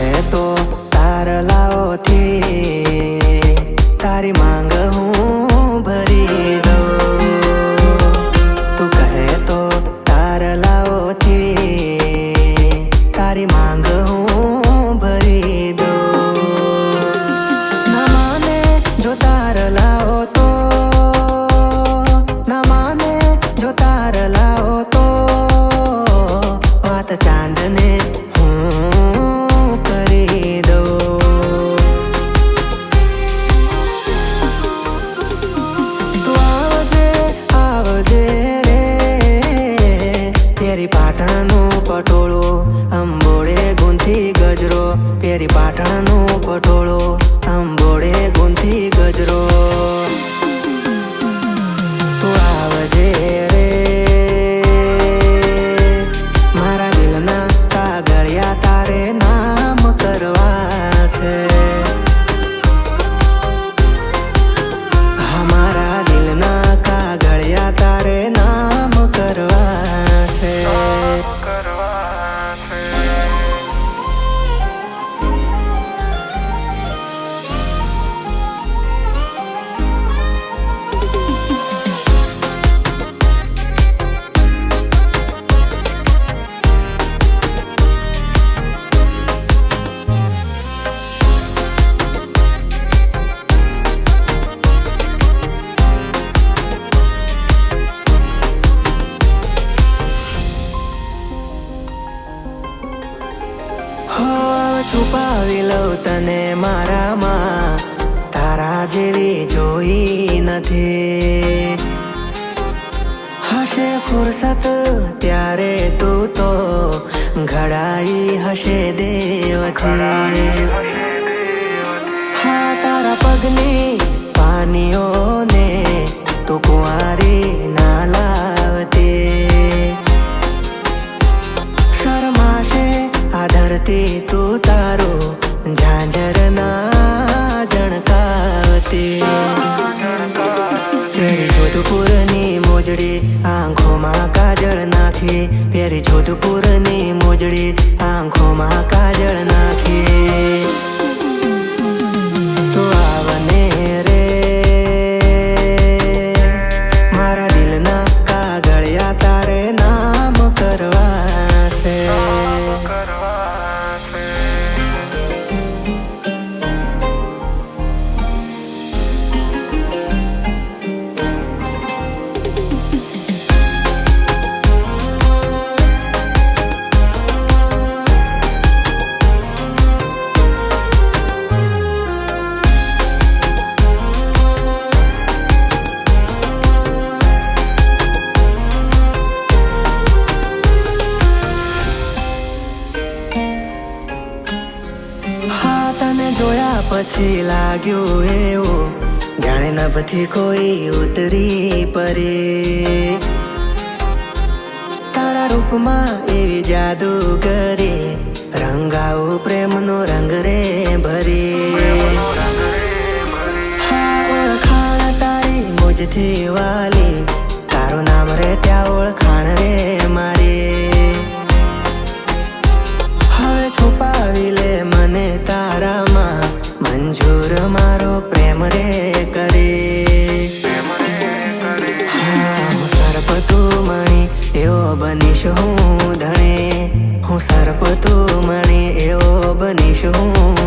કહે તો તારલાઓથી તારી માંગ હું ભરી દઉં. તું કહે તો તારલાઓથી તારી માંગ હું ભરી દઉં. ના માને જો તારલાઓ તો, ના માને જો તારલાઓ તો વાત ચાંદને હું કરી દઉં. તું આવજે આવજે રે પેરી પાટણનું પટોળું અંબોળે ગુંથી ગજરો. પેરી પાટણનું પટોળું અંબોળે ગુંથી ગજરો. તું આવજે રે મારા દિલના કાગળિયા તારે નામ કરવા છે. હા મારા દિલના કાગળિયા તારે નામ કરવા છે. છુપાવી લઉં તને મારામાં, તારા જેવી જોઈ નથી. હશે ફુરસત ત્યારે તું તો ઘડાઈ હશે દેવથી. હા તારા પગની પાનીઓને તું કુંવારી ના લાવતી. શરમાશે આ ધરતી તું તારું ઝાંઝર ના જણકાવતી. પેરી જોધપુરની મોજડી આંખોમાં કાજળ નાખી. પેરી જોધપુરની મોજડી આંખોમાં કાજળ નાખી. તું આવને રે મારા દિલના કાગળિયા તારે નામ કરવા છે. જોયા પછી લાગ્યું એવું જાણે નભથી કોઈ ઉતરી પરે. તારા રૂપમાં એવી જાદુગરી રંગાવું પ્રેમનો રંગ રે ભરી. હા ઓળખાણ તારી મુજથી વાલી, તારું નામ રે ત્યાં ઓળખાણ રે મારી. હવે છુપાવી લે મને તારામાં, મંજૂર મારો પ્રેમ રે કરે. હા હું સર્પ તું મણી એવો બનીશ હું ધણે. હું સર્પ તું મણી એવો બનીશ હું